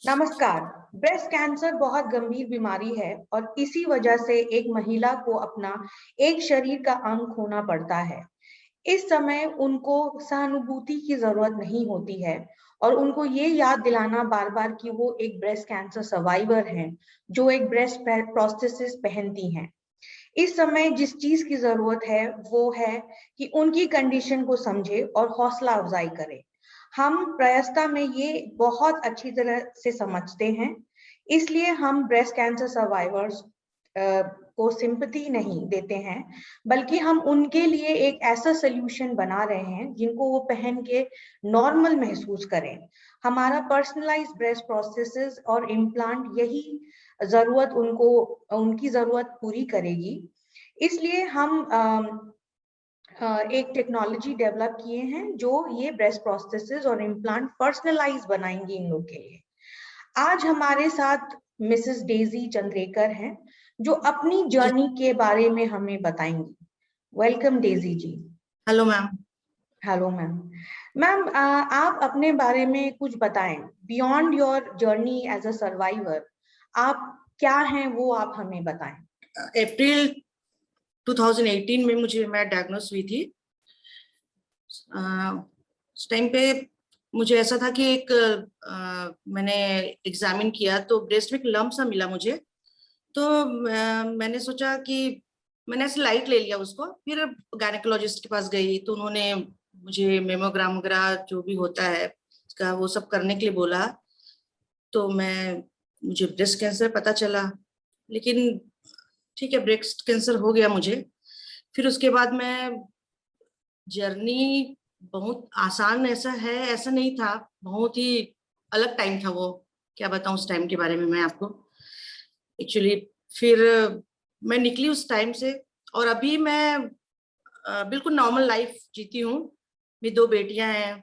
नमस्कार। Breast cancer बहुत गंभीर बीमारी है और इसी वजह से एक महिला को अपना एक शरीर का अंग खोना पड़ता है। इस समय उनको सहानुभूति की जरूरत नहीं होती है और उनको ये याद दिलाना बार बार कि वो एक ब्रेस्ट कैंसर सर्वाइवर हैं, जो एक ब्रेस्ट प्रोस्थेसिस पहनती हैं। इस समय जिस चीज की जरूरत है वो है कि उनकी कंडीशन को समझे और हौसला अफजाई करे। हम प्रयासता में ये बहुत अच्छी तरह से समझते हैं, इसलिए हम ब्रेस्ट कैंसर सर्वाइवर्स को सिंपैथी नहीं देते हैं, बल्कि हम उनके लिए एक ऐसा सोल्यूशन बना रहे हैं जिनको वो पहन के नॉर्मल महसूस करें। हमारा पर्सनलाइज्ड ब्रेस्ट प्रोस्थेसिस और इम्प्लांट यही जरूरत उनको उनकी जरूरत पूरी करेगी। इसलिए हम एक टेक्नोलॉजी डेवलप किए हैं जो ये ब्रेस्ट प्रोस्थेसिस और इम्प्लांट पर्सनलाइज बनाएंगे इन लोग के लिए। आज हमारे साथ मिसेस डेजी चंद्रेकर हैं, जो अपनी जर्नी के बारे में हमें बताएंगी। Welcome Daisy ji. Hello ma'am. Hello ma'am. Ma'am, आप अपने बारे में कुछ बताएं। Beyond your journey as a survivor, आप क्या हैं वो आप हमें बताएं। अप्रैल 2018 में मैं डायग्नोस हुई थी। उस टाइम पे मुझे ऐसा था कि मैंने एग्जामिन किया तो ब्रेस्ट में एक लम्प सा मिला मुझे। तो मैंने सोचा कि मैंने ऐसे लाइट ले लिया उसको। फिर गायनेकोलॉजिस्ट के पास गई तो उन्होंने मुझे मेमोग्राम वगैरह जो भी होता है उसका वो सब करने के लिए बोला। तो मुझे ब्रेस्ट कैंसर पता चला, लेकिन ठीक है, ब्रेस्ट कैंसर हो गया मुझे। फिर उसके बाद मैं जर्नी बहुत आसान ऐसा नहीं था, बहुत ही अलग टाइम था वो। क्या बताऊं उस टाइम के बारे में मैं आपको। एक्चुअली फिर मैं निकली उस टाइम से और अभी मैं बिल्कुल नॉर्मल लाइफ जीती हूँ। मेरी 2 बेटियां हैं,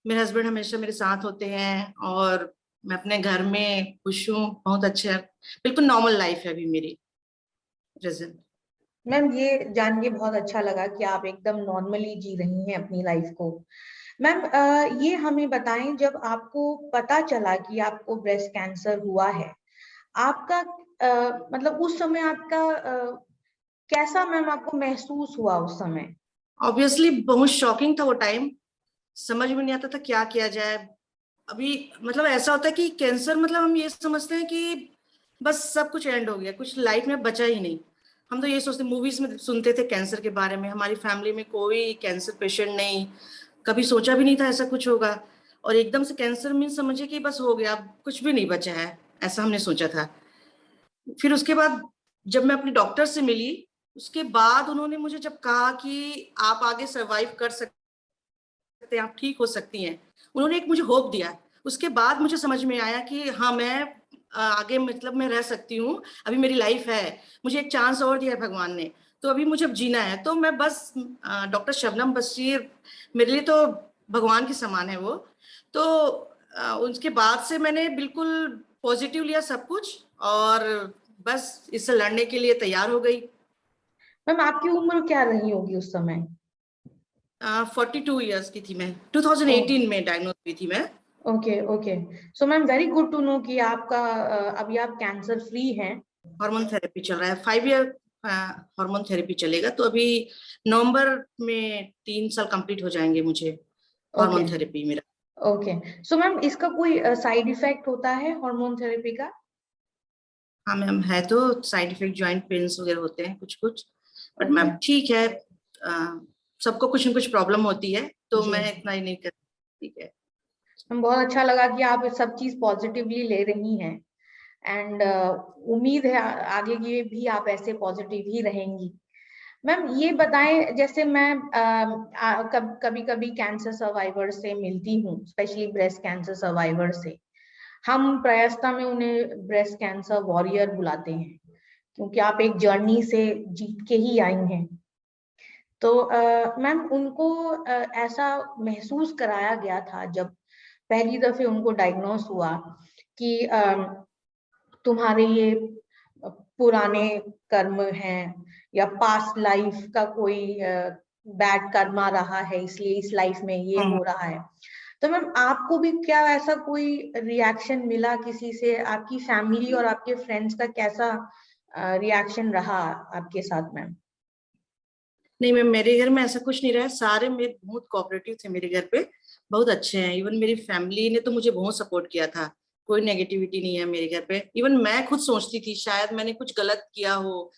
मेरे हस्बैंड हमेशा मेरे साथ होते हैं और मैं अपने घर में खुश हूँ, बहुत अच्छा। बिल्कुल नॉर्मल लाइफ है अभी मेरी प्रेजेंट। मैम, ये जान के बहुत अच्छा लगा कि आप एकदम नॉर्मली जी रही हैं अपनी लाइफ को। मैम, ये हमें बताएं, जब आपको पता चला कि आपको ब्रेस्ट कैंसर हुआ है, आपका मतलब उस समय आपका कैसा मैम आपको महसूस हुआ उस समय? ऑब्वियसली बहुत शॉकिंग था वो टाइम। समझ में नहीं आता था क्या किया जाए। अभी मतलब ऐसा होता है कि कैंसर मतलब हम ये समझते हैं कि बस सब कुछ एंड हो गया, कुछ लाइफ में बचा ही नहीं। हम तो ये सोचते, मूवीज में सुनते थे कैंसर के बारे में। हमारी फैमिली में कोई कैंसर पेशेंट नहीं, कभी सोचा भी नहीं था ऐसा कुछ होगा। और एकदम से कैंसर मीन समझिए कि बस हो गया, अब कुछ भी नहीं बचा है, ऐसा हमने सोचा था। फिर उसके बाद जब मैं अपने डॉक्टर से मिली, उसके बाद उन्होंने मुझे जब कहा कि आप आगे सर्वाइव कर सकते हैं, आप ठीक हो सकती हैं, उन्होंने एक मुझे होप दिया। उसके बाद मुझे समझ में आया कि हाँ, मैं आगे मतलब मैं रह सकती हूँ, अभी मेरी लाइफ है, मुझे एक चांस और दिया है भगवान ने, तो अभी मुझे अब जीना है। तो मैं बस डॉक्टर शबनम बशीर मेरे लिए तो भगवान के समान है वो। तो उसके बाद से मैंने बिल्कुल पॉजिटिव लिया सब कुछ और बस इससे लड़ने के लिए तैयार हो गई। मैम, आपकी उम्र क्या रही होगी उस समय? 42 ईयर्स की थी मैं। 2018 में डायग्नोज हुई थी मैं। Okay okay. So ma'am, very good to know कि आपका अभी आप कैंसर फ्री हैं। हार्मोन थेरेपी चल रहा है, 5 ईयर हार्मोन थेरेपी चलेगा। तो अभी नवंबर में 3 साल कंप्लीट हो जाएंगे मुझे ओके हार्मोन थेरेपी मेरा। ओके। सो मैम, इसका कोई साइड इफेक्ट होता है हार्मोन थेरेपी का? हाँ मैम, है तो साइड इफेक्ट, जॉइंट पेन्स वगैरह होते हैं कुछ कुछ, बट ओके मैम ठीक है। सबको कुछ न कुछ प्रॉब्लम होती है, तो जी। मैं इतना ही नहीं कर। ठीक है। हम बहुत अच्छा लगा कि आप सब चीज पॉजिटिवली ले रही हैं। एंड उम्मीद है आगे ये भी आप ऐसे पॉजिटिव ही रहेंगी। मैम, ये बताएं, जैसे मैं कभी कभी कैंसर सर्वाइवर से मिलती हूँ, स्पेशली ब्रेस्ट कैंसर सर्वाइवर से। हम प्रयासता में उन्हें ब्रेस्ट कैंसर वॉरियर बुलाते हैं, क्योंकि आप एक जर्नी से जीत के ही आई हैं। तो मैम, उनको ऐसा महसूस कराया गया था जब पहली दफे उनको डायग्नोस हुआ कि तुम्हारे ये पुराने कर्म हैं या पास्ट लाइफ का कोई बैड कर्मा रहा है, इसलिए इस लाइफ में ये हो रहा है। तो मैम आपको भी क्या ऐसा कोई रिएक्शन मिला किसी से, आपकी फैमिली और आपके फ्रेंड्स का कैसा रिएक्शन रहा आपके साथ मैम? नहीं मैम, मेरे घर में ऐसा कुछ नहीं रहा, सारे मेरे बहुत कोऑपरेटिव थे मेरे घर पे, बहुत अच्छे हैं। इवन मेरी फैमिली ने तो मुझे बहुत सपोर्ट किया था, कोई नेगेटिविटी नहीं है मेरे घर पे। इवन मैं खुद सोचती थी शायद मैंने कुछ गलत किया हो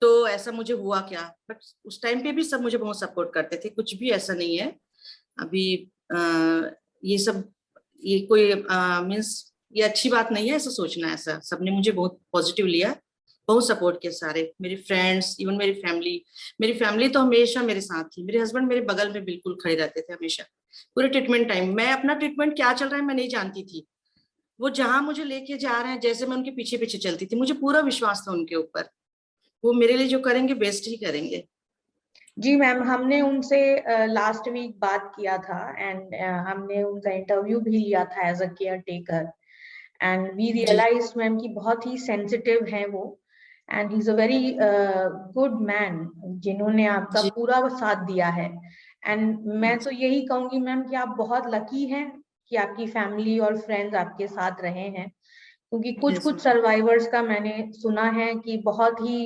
तो ऐसा मुझे हुआ क्या, बट उस टाइम पे भी सब मुझे बहुत सपोर्ट करते थे, कुछ भी ऐसा नहीं है अभी। ये सब, ये कोई मीन्स ये अच्छी बात नहीं है ऐसा सोचना, ऐसा सबने मुझे बहुत पॉजिटिव लिया, बहुत सपोर्ट किया सारे मेरे फ्रेंड्स, इवन मेरी फैमिली तो हमेशा मेरे साथ थी। मेरे हस्बैंड मेरे बगल में बिल्कुल खड़े रहते थे हमेशा, पूरे ट्रीटमेंट टाइम। मैं अपना ट्रीटमेंट क्या चल रहा है मैं नहीं जानती थी, वो जहां मुझे लेके जा रहे हैं जैसे मैं उनके पीछे पीछे चलती थी, मुझे पूरा विश्वास था उनके ऊपर, वो मेरे लिए जो करेंगे बेस्ट ही करेंगे। जी मैम, हमने उनसे लास्ट वीक बात किया था एंड हमने उनका इंटरव्यू भी लिया था as a caretaker, and we जी रियलाइज मैम कि बहुत ही सेंसिटिव है वो, and he is a very good man जिन्होंने आपका जी। पूरा साथ दिया है। एंड मैं जी तो यही कहूंगी मैम कि आप बहुत लकी हैं कि आपकी फैमिली और फ्रेंड्स आपके साथ रहे हैं, क्योंकि कुछ यस कुछ मैम। सर्वाइवर्स का मैंने सुना है कि बहुत ही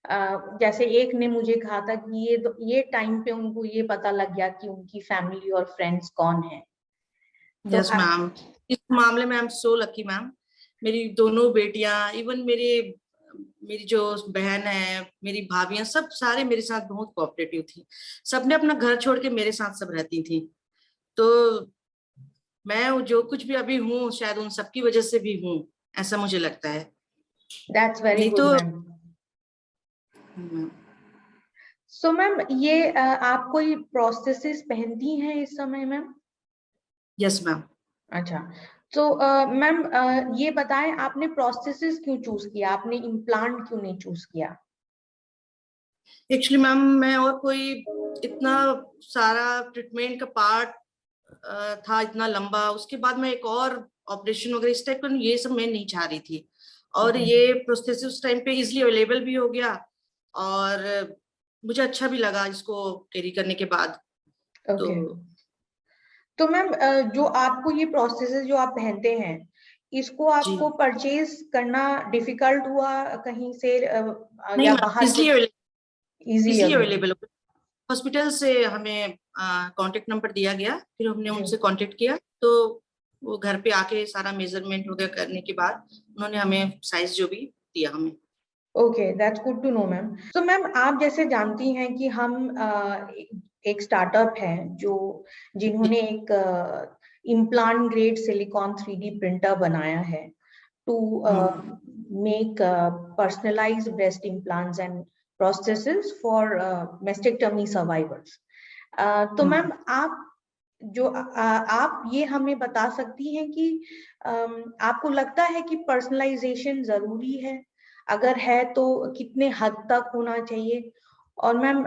जैसे एक ने मुझे कहा था कि ये टाइम पे उनको ये पता लग गया कि उनकी फैमिली और फ्रेंड्स कौन है। तो यस मैम, इस मामले में I am so lucky ma'am. मेरी दोनों बेटियां, इवन मेरी जो बहन है, मेरी भाभियां, सब सारे मेरे साथ बहुत कोऑपरेटिव थी। सबने अपना घर छोड़ के मेरे साथ सब रहती थी। तो मैं जो कुछ भी अभी हूँ शायद उन सबकी वजह से भी हूँ, ऐसा मुझे लगता है। दैट्स वेरी नहीं गुड तो मैम। सो मैम ये आप कोई प्रोस्थेसिस पहनती हैं इस समय मैम? Yes ma'am. अच्छा, तो मैम ये बताएं आपने प्रोस्थेसिस क्यों चूज किया, आपने इम्प्लांट क्यों नहीं चूज किया? एक्चुअली मैम मैं और कोई इतना सारा ट्रीटमेंट का पार्ट था इतना लंबा, उसके बाद मैं एक और ऑपरेशन वगैरह इस टाइप का ये सब मैं नहीं चाह रही थी। और ओके ये प्रोस्थेसिस उस टाइम पे इजिली अवेलेबल भी हो गया, और मुझे अच्छा भी लगा इसको कैरी करने के बाद। तो ओके। तो मैम जो आपको ये प्रोसेसेस जो आप पहनते हैं, इसको जी आपको परचेज करना डिफिकल्ट हुआ कहीं से नहीं या मैम, बाहर से easily easily available? Available. Hospital से हमें कांटेक्ट नंबर दिया गया, फिर हमने जी। उनसे कांटेक्ट किया, तो वो घर पे आके सारा मेजरमेंट वगैरह करने के बाद उन्होंने हमें साइज जो भी दिया हमें। Okay, that's good to know ma'am. तो मैम आप जैसे जानती हैं कि हम एक स्टार्टअप है जो जी। जिन्होंने एक implant grade silicone 3D printer बनाया है to hmm make personalised breast implants and prosthesis for mastectomy survivors. तो मैम हम्म आप जो आप ये हमें बता सकती हैं कि आपको लगता है कि पर्सनलाइजेशन जरूरी है? अगर है तो कितने हद तक होना चाहिए? और मैम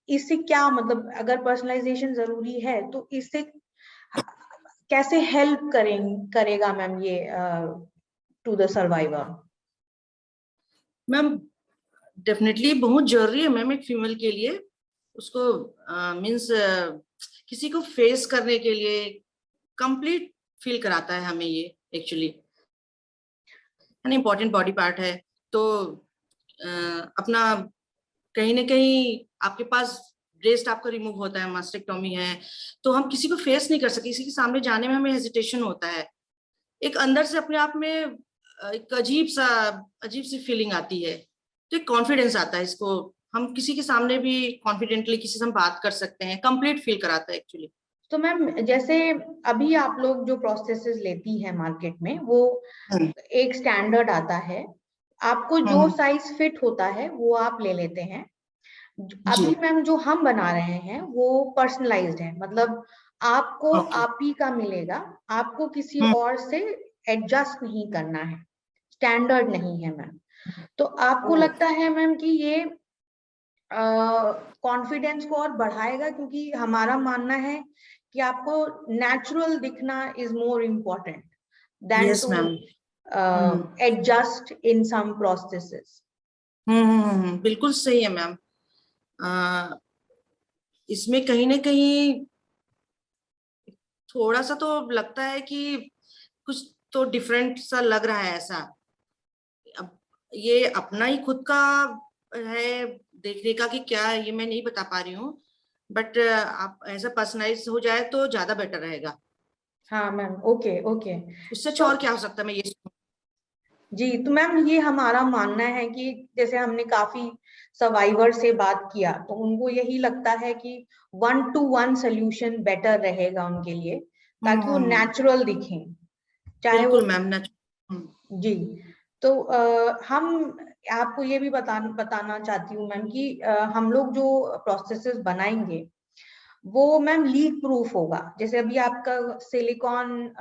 इससे क्या मतलब, अगर पर्सनलाइजेशन जरूरी है तो इससे कैसे हेल्प करेगा मैम ये to the survivor? Ma'am, definitely बहुत जरूरी है मैम एक फीमेल के लिए, उसको मीन्स किसी को फेस करने के लिए कंप्लीट फील कराता है हमें ये, एक्चुअली है ना, इम्पोर्टेंट बॉडी पार्ट है। तो अपना कहीं ना कहीं आपके पास ब्रेस्ट आपका रिमूव होता है, मास्टेक्टोमी है, तो हम किसी को फेस नहीं कर सकते, किसी के सामने जाने में हमें हेजिटेशन होता है, एक अंदर से अपने आप में एक अजीब सी फीलिंग आती है, तो एक कॉन्फिडेंस आता है, इसको हम किसी के सामने भी कॉन्फिडेंटली किसी से हम बात कर सकते हैं, कंप्लीट फील कराता है एक्चुअली। तो मैम जैसे अभी आप लोग जो प्रोसेसेस लेती हैं मार्केट में, वो हम्म एक स्टैंडर्ड आता है, आपको जो हम्म, साइज फिट होता है वो आप ले लेते हैं। जी अभी मैम जो हम बना रहे हैं वो पर्सनलाइज्ड है, मतलब आपको ओके। आप ही का मिलेगा, आपको किसी हम्म और से एडजस्ट नहीं करना है, स्टैंडर्ड नहीं है मैम। तो आपको ओ, लगता है मैम कि ये कॉन्फिडेंस को और बढ़ाएगा? क्योंकि हमारा मानना है कि आपको नेचुरल दिखना is more important than yes to ma'am. Hmm adjust in some processes. बिल्कुल सही है मैम। अ, इसमें कहीं ना कहीं थोड़ा सा तो लगता है कि कुछ तो डिफरेंट सा लग रहा है ऐसा। अब ये अपना ही खुद का है देखने का कि क्या है, ये मैं नहीं बता पा रही हूँ, बट आप ऐसा पर्सनलाइज हो जाए तो ज्यादा बेटर रहेगा। हाँ मैम, ओके ओके। उससे अच्छा तो और क्या हो सकता है, मैं ये जी, तो मैम ये हमारा मानना है कि जैसे हमने काफी सर्वाइवर से बात किया तो उनको यही लगता है कि 1-to-1 सोल्यूशन बेटर रहेगा उनके लिए, ताकि वो हम्म, नेचुरल दिखें, चाहे वो। बिल्कुल मैम ना। जी। तो हम आपको ये भी बताना चाहती हूँ मैम कि हम लोग जो प्रोसेसेस बनाएंगे वो मैम लीक प्रूफ होगा। जैसे अभी आपका सिलिकॉन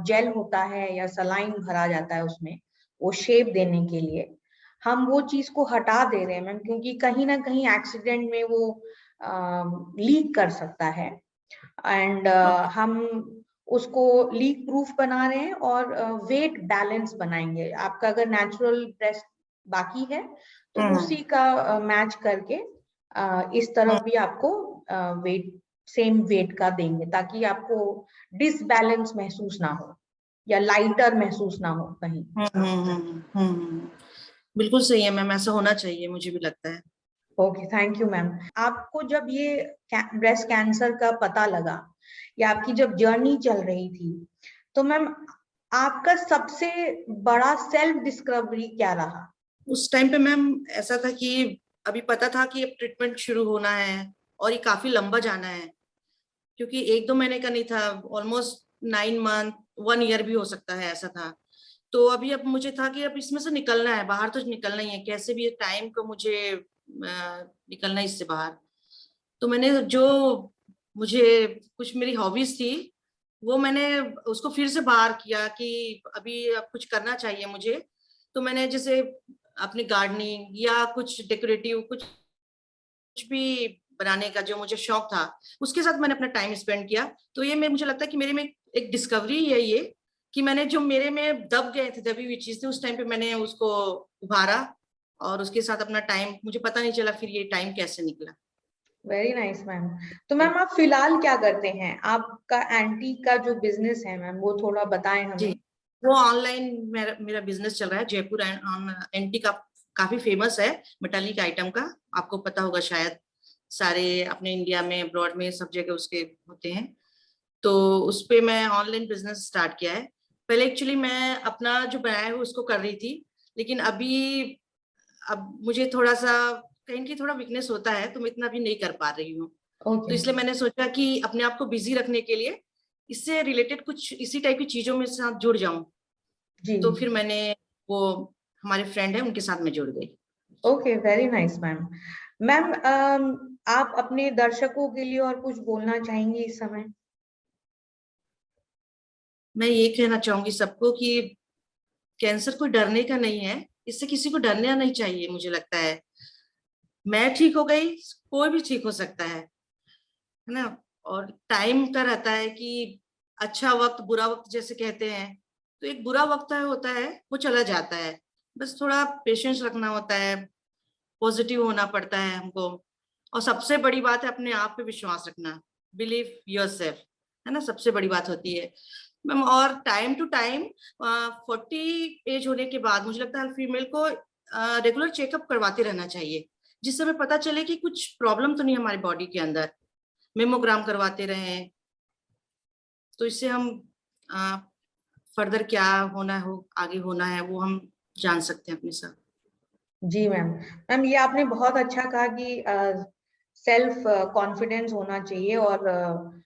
जेल होता है या सलाइन भरा जाता है उसमें, वो शेप देने के लिए हम वो चीज को हटा दे रहे हैं मैम, क्योंकि कहीं ना कहीं एक्सीडेंट में वो लीक कर सकता है। And okay. हम उसको लीक प्रूफ बना रहे हैं और वेट बैलेंस बनाएंगे। आपका अगर नेचुरल ब्रेस्ट बाकी है तो हम्म उसी का मैच करके इस तरफ भी आपको वेट सेम वेट का देंगे, ताकि आपको डिसबैलेंस महसूस ना हो या लाइटर महसूस ना हो कहीं। बिल्कुल सही है मैम, ऐसा होना चाहिए, मुझे भी लगता है। Okay, thank you ma'am. आपको जब ये ब्रेस्ट कैंसर का पता लगा या आपकी जब जर्नी चल रही थी, तो मैम आपका सबसे बड़ा सेल्फ डिस्कवरी क्या रहा? उस टाइम पे मैम ऐसा था कि अभी पता था कि अब ट्रीटमेंट शुरू होना है और ये काफी लंबा जाना है, क्योंकि 1-2 महीने का नहीं था, ऑलमोस्ट 9 मंथ, 1 ईयर भी हो सकता है, ऐसा था। तो अभी अब मुझे था कि अब इसमें से निकलना है बाहर, तो निकलना ही है कैसे भी, टाइम को मुझे निकलना है इससे बाहर। तो मैंने जो मुझे कुछ मेरी हॉबीज थी वो मैंने उसको फिर से बाहर किया कि अभी अब कुछ करना चाहिए मुझे। तो मैंने जैसे अपनी गार्डनिंग या कुछ डेकोरेटिव कुछ भी बनाने का जो मुझे शौक था, उसके साथ मैंने अपना टाइम स्पेंड किया। तो ये मैं मुझे लगता है कि मेरे में एक डिस्कवरी है ये, कि मैंने जो मेरे में दब गए थे, दबी हुई चीज थी, उस टाइम पे मैंने उसको उभारा और उसके साथ अपना टाइम, मुझे पता नहीं चला फिर ये टाइम कैसे निकला। Very nice ma'am. तो मैम आप फिलहाल क्या करते हैं? आपका एंटी का जो बिजनेस है मैम, वो थोड़ा बताएं जी, हमें। वो ऑनलाइन मेरा मेरा बिजनेस चल रहा है, जयपुर एंटी का, काफी फेमस है मेटालिक आइटम का, आपको पता होगा शायद, सारे अपने इंडिया में अब्रॉड में सब जगह उसके होते हैं। तो उस पे मैं ऑनलाइन बिजनेस स्टार्ट किया है। पहले एक्चुअली मैं अपना जो बनाया है उसको कर रही थी, लेकिन अभी अब मुझे थोड़ा सा कहीं की थोड़ा वीकनेस होता है, तो मैं इतना भी नहीं कर पा रही हूँ। तो ओके। इसलिए मैंने सोचा कि अपने आप को बिजी रखने के लिए इससे रिलेटेड कुछ इसी टाइप की चीजों में साथ जुड़ जाऊं। जी। तो फिर मैंने वो हमारे फ्रेंड है उनके साथ में जुड़ गई। Okay, very nice ma'am. Ma'am आप अपने दर्शकों के लिए और कुछ बोलना चाहेंगी इस समय? मैं ये कहना चाहूंगी सबको कि कैंसर कोई डरने का नहीं है, इससे किसी को डरना नहीं चाहिए, मुझे लगता है। मैं ठीक हो गई, कोई भी ठीक हो सकता है ना। और टाइम का रहता है कि अच्छा वक्त बुरा वक्त जैसे कहते हैं, तो एक बुरा वक्त है होता है, वो चला जाता है। बस थोड़ा पेशेंस रखना होता है, पॉजिटिव होना पड़ता है हमको। और सबसे बड़ी बात है अपने आप पे विश्वास रखना, बिलीव योरसेल्फ, है ना, सबसे बड़ी बात होती है मैम। और टाइम टू टाइम 40 एज होने के बाद मुझे लगता है फीमेल को रेगुलर चेकअप करवाते रहना चाहिए, जिससे हमें पता चले कि कुछ प्रॉब्लम तो नहीं हमारी बॉडी के अंदर। मेमोग्राम करवाते रहें, तो इससे हम फर्दर क्या होना हो, आगे होना है, वो हम जान सकते हैं अपने साथ। जी मैम। मैम ये आपने बहुत अच्छा कहा कि सेल्फ कॉन्फिडेंस होना चाहिए, और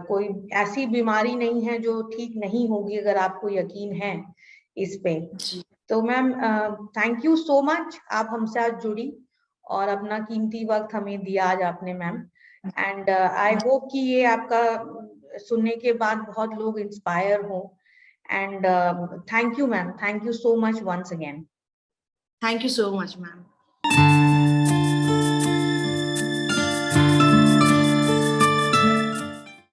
कोई ऐसी बीमारी नहीं है जो ठीक नहीं होगी अगर आपको यकीन है इस पे। जी, तो ma'am thank you so much, आप हमसे आज जुड़ी और अपना कीमती वक्त हमें दिया आज आपने मैम। एंड आई होप कि ये आपका सुनने के बाद बहुत लोग इंस्पायर हो। And thank you ma'am, thank you so much once again. Thank you so much ma'am.